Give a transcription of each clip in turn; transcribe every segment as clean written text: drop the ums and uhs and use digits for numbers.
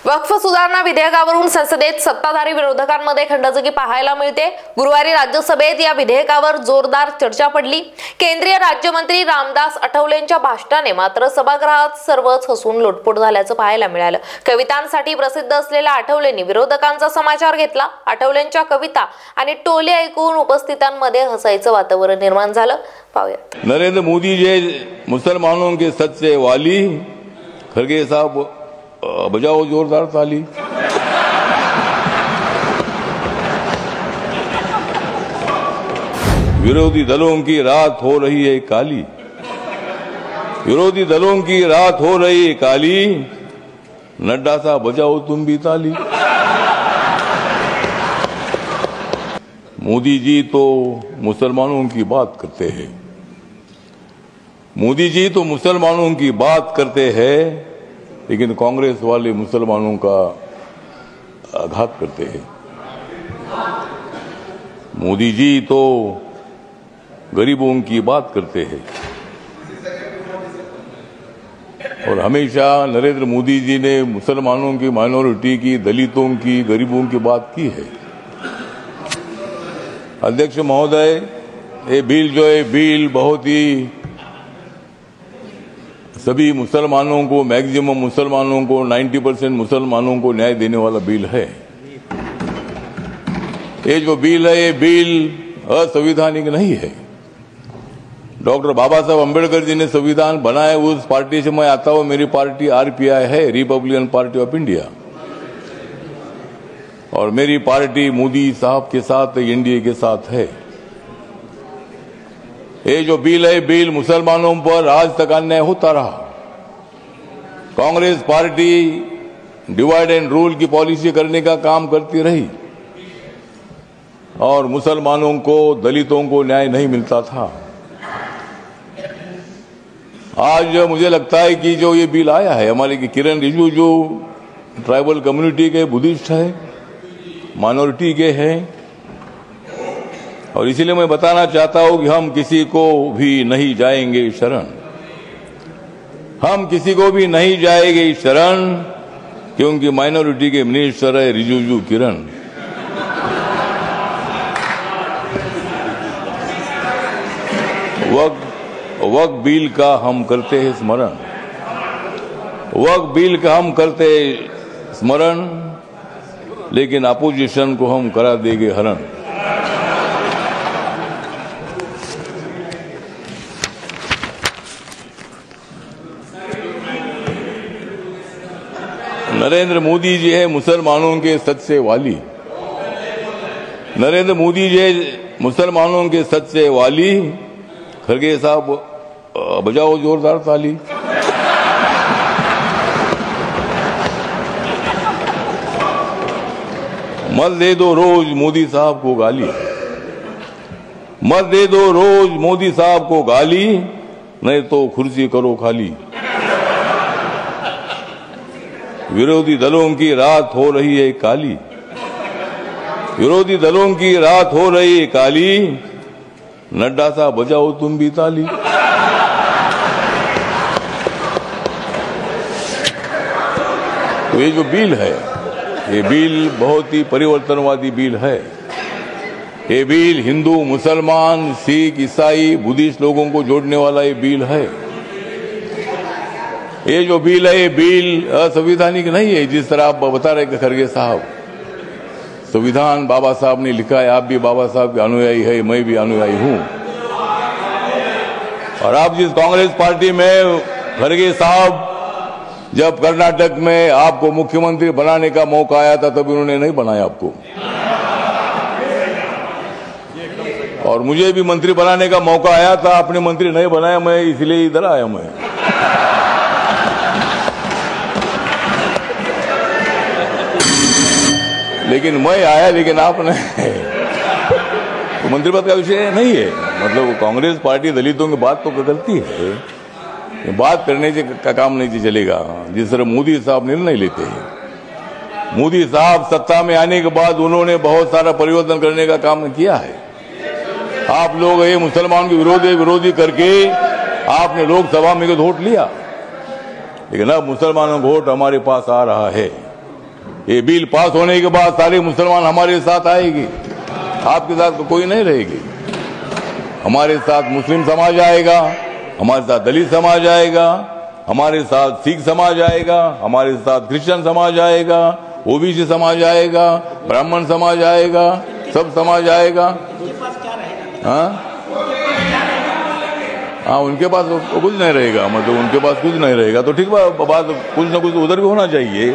वक्फ सुधारणा विधेयकावरून संसदेत सत्ताधारी विरोधकांमध्ये खंडजगी पाहायला मिळते। गुरुवारी राज्यसभेत या विधेयकावर जोरदार चर्चा पडली। केंद्रीय राज्यमंत्री रामदास आठवलेंच्या भाषणाने मात्र सभागृहात सर्वच हसून लोटपोट झाल्याचं पाहायला मिळालं। कवितांसाठी प्रसिद्ध असलेल्या आठवलेंनी विरोधकांचा समाचार घेतला। आठवलेंच्या कविता आणि टोले ऐकून उपस्थितांमध्ये हसायचं वातावरण निर्माण झालं। पाहूया। नरेंद्र मोदी जी मुसलमानों के सच्चे वाली, खड़गे साहब बजाओ जोरदार ताली। विरोधी दलों की रात हो रही है काली, विरोधी दलों की रात हो रही है काली, नड्डा सा बजाओ तुम भी ताली। मोदी जी तो मुसलमानों की बात करते हैं, मोदी जी तो मुसलमानों की बात करते हैं, लेकिन कांग्रेस वाले मुसलमानों का आघात करते हैं। मोदी जी तो गरीबों की बात करते हैं और हमेशा नरेंद्र मोदी जी ने मुसलमानों की, माइनॉरिटी की, दलितों की, गरीबों की बात की है। अध्यक्ष महोदय, ये बिल जो है बिल बहुत ही सभी मुसलमानों को, मैक्सिमम मुसलमानों को, 90% मुसलमानों को न्याय देने वाला बिल है। ये जो बिल है ये बिल असंवैधानिक नहीं है। डॉक्टर बाबा साहब अम्बेडकर जी ने संविधान बनाया, उस पार्टी से मैं आता हूं। मेरी पार्टी आरपीआई है, रिपब्लिकन पार्टी ऑफ इंडिया, और मेरी पार्टी मोदी साहब के साथ, एनडीए के साथ है। ये जो बिल है बिल मुसलमानों पर आज तक अन्याय होता रहा। Congress party divide and rule की पॉलिसी करने का काम करती रही और मुसलमानों को, दलितों को न्याय नहीं मिलता था। आज मुझे लगता है कि जो ये बिल आया है, हमारे किरण रिजिजू जो ट्राइबल कम्युनिटी के बुद्धिस्ट है, माइनॉरिटी के हैं, और इसीलिए मैं बताना चाहता हूं कि हम किसी को भी नहीं जाएंगे शरण, हम किसी को भी नहीं जाएंगे शरण, क्योंकि माइनॉरिटी के मिनिस्टर है रिजिजू किरण। वक्फ बिल का हम करते हैं स्मरण, वक्फ बिल का हम करते हैं स्मरण, लेकिन अपोजिशन को हम करा देंगे हरण। नरेंद्र मोदी जी है मुसलमानों के सच्चे वाली, नरेंद्र मोदी जी मुसलमानों के सच्चे वाली, खड़गे साहब बजाओ जोरदार ताली। मत दे दो रोज मोदी साहब को गाली, मत दे दो रोज मोदी साहब को गाली, नहीं तो कुर्सी करो खाली। विरोधी दलों की रात हो रही है काली, विरोधी दलों की रात हो रही है काली, नड्डा सा बजाओ तुम भी ताली। तो ये जो बिल है, ये बिल बहुत ही परिवर्तनवादी बिल है। ये बिल हिंदू, मुसलमान, सिख, ईसाई, बुद्धिस्ट लोगों को जोड़ने वाला ये बिल है। ये जो बिल है ये बिल असंवैधानिक नहीं है, जिस तरह आप बता रहे खड़गे साहब। संविधान बाबा साहब ने लिखा है, आप भी बाबा साहब के अनुयायी है, मैं भी अनुयायी हूं। और आप जिस कांग्रेस पार्टी में, खड़गे साहब, जब कर्नाटक में आपको मुख्यमंत्री बनाने का मौका आया था तब उन्होंने नहीं बनाया आपको, और मुझे भी मंत्री बनाने का मौका आया था, आपने मंत्री नहीं बनाया, मैं इसलिए इधर आया। मैं लेकिन मैं आया, लेकिन आपने तो मंत्री पद का विषय नहीं है। मतलब कांग्रेस पार्टी दलितों की बात तो करती है, बात करने से का काम नहीं चलेगा। जिस तरह मोदी साहब निर्णय लेते हैं, मोदी साहब सत्ता में आने के बाद उन्होंने बहुत सारा परिवर्तन करने का काम किया है। आप लोग ये मुसलमान के विरोधी करके आपने लोकसभा में वोट लिया, लेकिन अब मुसलमानों का वोट हमारे पास आ रहा है। ये बिल पास होने के बाद सारे मुसलमान हमारे साथ आएगी, आपके साथ तो कोई नहीं रहेगी। हमारे साथ मुस्लिम समाज आएगा, हमारे साथ दलित समाज आएगा, हमारे साथ सिख समाज आएगा, हमारे साथ क्रिश्चियन समाज आएगा, ओबीसी समाज आएगा, ब्राह्मण समाज आएगा, सब समाज आएगा। हाँ, उनके पास कुछ नहीं रहेगा, मतलब उनके पास कुछ नहीं रहेगा तो ठीक बात, कुछ ना कुछ उधर भी होना चाहिए।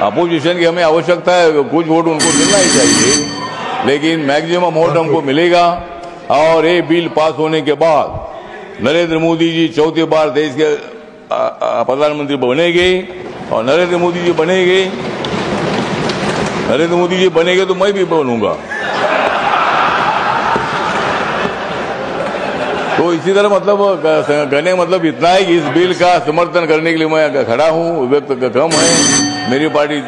अपोजिशन की हमें आवश्यकता है, कुछ वोट उनको मिलना ही चाहिए, लेकिन मैक्सिमम वोट हमको मिलेगा। और ये बिल पास होने के बाद नरेंद्र मोदी जी चौथी बार देश के प्रधानमंत्री बनेंगे, और नरेंद्र मोदी जी बनेंगे तो मैं भी बनूंगा। तो इसी तरह मतलब कहने मतलब इतना है कि इस बिल का समर्थन करने के लिए मैं खड़ा हूं, व्यक्त कम है, मेरी पार्टी